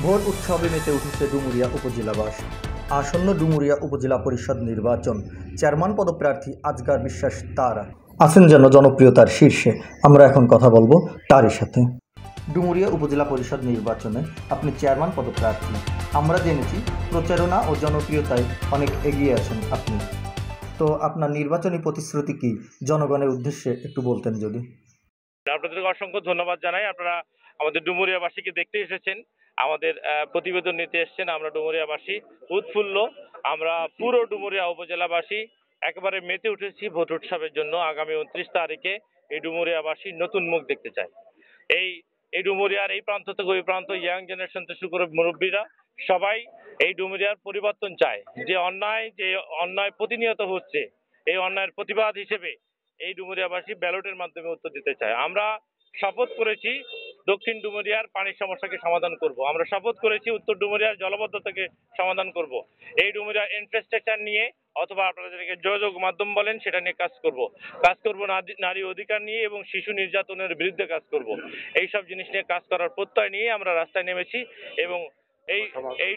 ভোর উৎসবে মেতে উঠেছে ডুমুরিয়া উপজেলাবাসী। আসন্ন ডুমুরিয়া উপজেলা পরিষদ নির্বাচন, চেয়ারম্যান পদপ্রার্থী আজগার বিশ্বাস তারা আছেন যেন জনপ্রিয়তার শীর্ষে। আমরা এখন কথা বলবো তারই সাথে। ডুমুরিয়া উপজেলা পরিষদ নির্বাচনে আপনি চেয়ারম্যান পদপ্রার্থী। আমরা জেনেছি প্রচারণা ও জনপ্রিয়তায় অনেক এগিয়ে আছেন আপনি। তো আপনার নির্বাচনী প্রতিশ্রুতি কি জনগণের উদ্দেশ্যে একটু বলতেন যদি। আপনাদেরকে অসংখ্য ধন্যবাদ জানাই। আপনারা আমাদের ডুমুরিয়াবাসীকে দেখতে এসেছেন, আমাদের প্রতিবেদন নিতে এসেছেন। আমরা ডুমুরিয়াবাসী উৎফুল্ল, আমরা পুরো ডুমুরিয়া উপজেলাবাসী একেবারে মেতে উঠেছি ভোট উৎসবের জন্য। আগামী 29 তারিখে এই ডুমুরিয়াবাসী নতুন মুখ দেখতে চায়। এই ডুমুরিয়ার এই প্রান্ত থেকে ওই প্রান্ত, ইয়াং জেনারেশন থেকে শুরু করে মুরব্বীরা সবাই এই ডুমুরিয়ার পরিবর্তন চায়। যে অন্যায় প্রতিনিয়ত হচ্ছে, এই অন্যায়ের প্রতিবাদ হিসেবে এই ডুমুরিয়াবাসী ব্যালটের মাধ্যমে উত্তর দিতে চায়। আমরা শপথ করেছি দক্ষিণ ডুমুরিয়ার পানির সমস্যাকে সমাধান করব। আমরা শপথ করেছি উত্তর ডুমুরিয়ার জলবদ্ধতাকে সমাধান করব। এই ডুমুরিয়ার ইনফ্রাস্ট্রাকচার নিয়ে অথবা আপনারা যেটাকে যোগাযোগ মাধ্যম বলেন সেটা নিয়ে কাজ করব নারী অধিকার নিয়ে এবং শিশু নির্যাতনের বিরুদ্ধে কাজ করব। এইসব জিনিস নিয়ে কাজ করার প্রত্যয় নিয়ে আমরা রাস্তায় নেমেছি এবং এই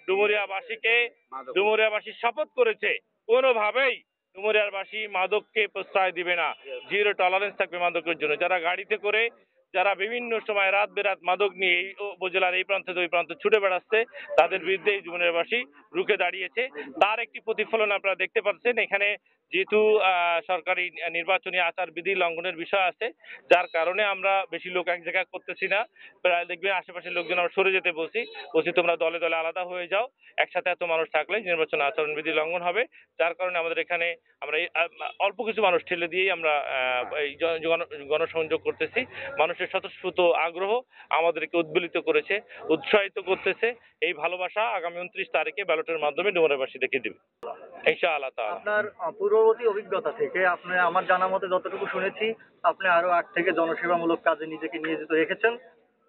ডুমুরিয়াবাসী শপথ করেছে কোনোভাবেই ডুমুরিয়াবাসী মাদককে প্রশ্রয় দিবে না। জিরো টলারেন্স থাকবে মাদকের জন্য। যারা গাড়িতে করে, যারা বিভিন্ন সময় রাত বেরাত মাদক নিয়ে এই উপজেলার এই প্রান্ত থেকে ওই প্রান্ত ছুটে বেড়াচ্ছে, তাদের বিরুদ্ধে এই ডুমুরিয়াবাসী রুখে দাঁড়িয়েছে। তার একটি প্রতিফলন আপনারা দেখতে পাচ্ছেন। এখানে যেহেতু সরকারি নির্বাচনী আচার বিধি লঙ্ঘনের বিষয় আছে, যার কারণে আমরা বেশি লোক এক জায়গায় করতেছি না। প্রায় দেখবেন আশেপাশের লোকজন আমরা সরে যেতে বলছি তোমরা দলে দলে আলাদা হয়ে যাও। একসাথে এত মানুষ থাকলে নির্বাচন আচরণ বিধি লঙ্ঘন হবে। যার কারণে আমাদের এখানে আমরা অল্প কিছু মানুষ ঠেলে দিয়েই আমরা এই গণসংযোগ করতেছি। মানুষের স্বতঃস্ফূর্ত আগ্রহ আমাদেরকে উদ্বেলিত করেছে, উৎসাহিত করতেছে। এই ভালোবাসা আগামী 29 তারিখে ব্যালটের মাধ্যমে ডুমুরিয়াবাসী দেখে দিবে ইনশাআল্লাহ তাআলা। আপনার পূর্ববর্তী অভিজ্ঞতা থেকে আপনি, আমার জানা মতে যতটুকু শুনেছি, আপনি আরো আগ থেকে জনসেবামূলক কাজে নিজেকে নিয়োজিত রেখেছেন।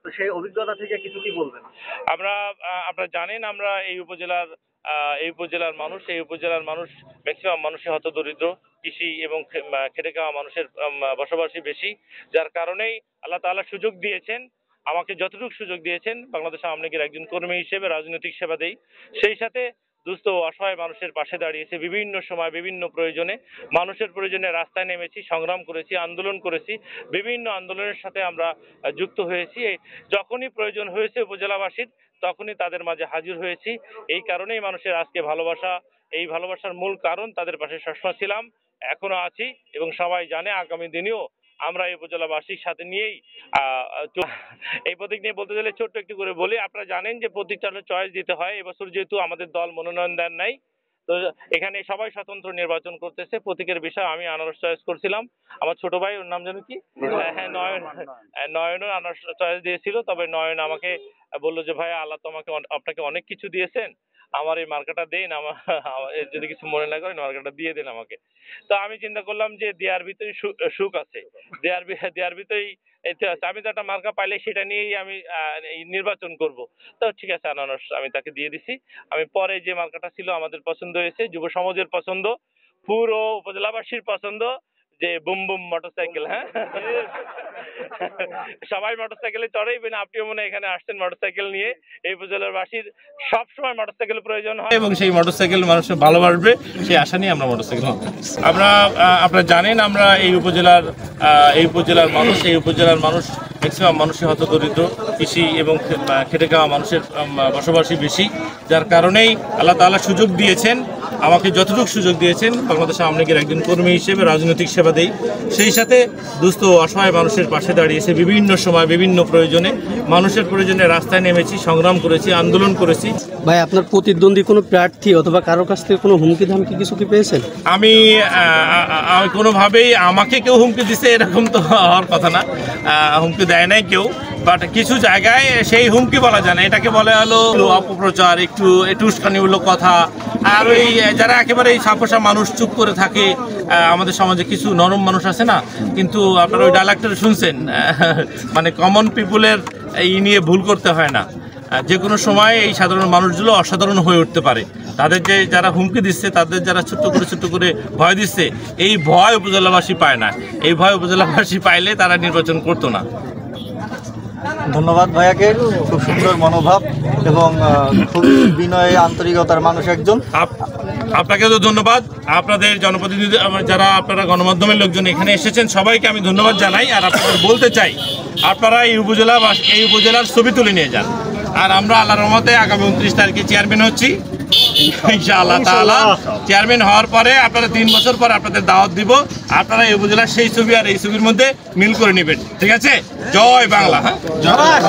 তো সেই অভিজ্ঞতা থেকে কিছু কি বলবেন? আপনারা জানেন আমরা এই উপজেলার মানুষ ম্যাক্সিমাম মানুষই হতদরিদ্র, কৃষি এবং খেটে খাওয়া মানুষের বসবাসী বেশি। যার কারণেই আল্লাহ তাআলা সুযোগ দিয়েছেন, আমাকে যতটুকু সুযোগ দিয়েছেন বাংলাদেশ আওয়ামী লীগের একজন কর্মী হিসেবে রাজনৈতিক সেবা দেই। সেই সাথে দুস্থ অসহায় মানুষের পাশে দাঁড়িয়েছে। বিভিন্ন সময় বিভিন্ন প্রয়োজনে, মানুষের প্রয়োজনে রাস্তায় নেমেছি, সংগ্রাম করেছি, আন্দোলন করেছি। বিভিন্ন আন্দোলনের সাথে আমরা যুক্ত হয়েছি। যখনই প্রয়োজন হয়েছে উপজেলাবাসীর, তখনই তাদের মাঝে হাজির হয়েছি। এই কারণেই মানুষের আজকে ভালোবাসা, এই ভালোবাসার মূল কারণ তাদের পাশে সবসময় ছিলাম, এখনো আছি এবং সবাই জানে আগামী দিনেও আমরা এই উপজেলাবাসীর সাথে নিয়েই এই প্রতীক নিয়ে বলতে গেলে ছোট্ট একটু করে বলি। আপনারা জানেন যে প্রতীকটা চয়েস দিতে হয়। এবছর যেহেতু আমাদের দল মনোনয়ন দেন নাই, তো এখানে সবাই স্বতন্ত্র নির্বাচন করতেছে। প্রতীকের বিষয় আমি আনারস চয়েস করছিলাম। আমার ছোট ভাই, ওর নাম জানো কি? হ্যাঁ, নয়নও আনারস চয়েস দিয়েছিল। তবে নয়ন আমাকে বললো যে ভাই আল্লাহ আপনাকে অনেক কিছু দিয়েছেন, আমার এই মার্কাটা দেন, আমার যদি কিছু মনে না করেন মার্কাটা দিয়ে দেন আমাকে। তো আমি চিন্তা করলাম যে দেয়ার ভিতরেই সুখ আছে, দেয়ার ভিতরেই এতে আছে। আমি তো একটা মার্কা পাইলে সেটা নিয়েই আমি নির্বাচন করব। তো ঠিক আছে, আনারস আমি তাকে দিয়ে দিছি। আমি পরে যে মার্কাটা ছিল আমাদের পছন্দ হয়েছে, যুব সমাজের পছন্দ, পুরো উপজেলাবাসীর পছন্দ, যে বুম বুম মোটরসাইকেল। হ্যাঁ, সবাই মোটরসাইকেলে চড়েইবেন। আপনিও মনে এখানে আসছেন মোটরসাইকেল নিয়ে। এই উপজেলাবাসীর সবসময় মোটরসাইকেল প্রয়োজন হয় এবং সেই মোটরসাইকেল মানুষ ভালোবাসবে, সেই আশা নিয়ে আমরা মোটরসাইকেল আপনারা জানেন আমরা এই উপজেলার মানুষ ম্যাক্সিমাম মানুষই হতদরিদ্র, কৃষি এবং খেটে খাওয়া মানুষের বসবাসী বেশি। যার কারণেই আল্লাহ তাআলা সুযোগ দিয়েছেন, আমাকে যতটুকু সুযোগ দিয়েছেন বাংলাদেশ আওয়ামী লীগের একজন কর্মী হিসেবে রাজনৈতিক সেবা দেই। সেই সাথে দুস্থ অসহায় মানুষের পাশে দাঁড়িয়েছে। বিভিন্ন সময় বিভিন্ন প্রয়োজনে, মানুষের প্রয়োজনে রাস্তায় নেমেছি, সংগ্রাম করেছি, আন্দোলন করেছি। ভাই, আপনার প্রতিদ্বন্দ্বী কোনো প্রার্থী অথবা কারো কাছ থেকে কোনো হুমকি ধামকি কিছু কি পেয়েছেন? আমি কোনোভাবেই আমাকে কেউ হুমকি দিছে এরকম তো হওয়ার কথা না, হুমকি দেয় নাই কেউ। বাট কিছু জায়গায় সেই হুমকি বলা যায় না, এটাকে বলে হলো অপপ্রচার, একটু উস্কানিমূলক কথা। আর ওই যারা একেবারে এই সাপোসা মানুষ চুপ করে থাকে, আমাদের সমাজে কিছু নরম মানুষ আছে না, কিন্তু আপনারা ওই ডায়লগটা শুনছেন, মানে কমন পিপুলের এই নিয়ে ভুল করতে হয় না। যে কোনো সময় এই সাধারণ মানুষগুলো অসাধারণ হয়ে উঠতে পারে। তাদের যারা হুমকি দিচ্ছে, তাদের যারা ছোট্ট করে ভয় দিচ্ছে, এই ভয় উপজেলাবাসী পায় না। এই ভয় উপজেলাবাসী পাইলে তারা নির্বাচন করতো না। ধন্যবাদ ভাইয়াকে, খুব সুন্দর মনোভাব এবং খুবই বিনয় আন্তরিকতার মানুষ একজন। আপনাকে তো ধন্যবাদ। আপনাদের জনপ্রতিনিধি যারা আপনারা গণমাধ্যমের লোকজন এখানে এসেছেন সবাইকে আমি ধন্যবাদ জানাই। আর আপনাদের বলতে চাই আপনারা এই উপজেলার ছবি তুলে নিয়ে যান। আর আমরা আল্লাহর রহমতে আগামী 29 তারিখে চেয়ারম্যান হচ্ছি ইনশাআল্লাহ তাআলা। চেয়ারম্যান হওয়ার পরে আপনারা 3 বছর পর আপনাদের দাওয়াত দিব। আপনারা এই উপজেলার সেই ছবি আর এই ছবির মধ্যে মিল করে নেবেন, ঠিক আছে? জয় বাংলা। হ্যাঁ, জয়।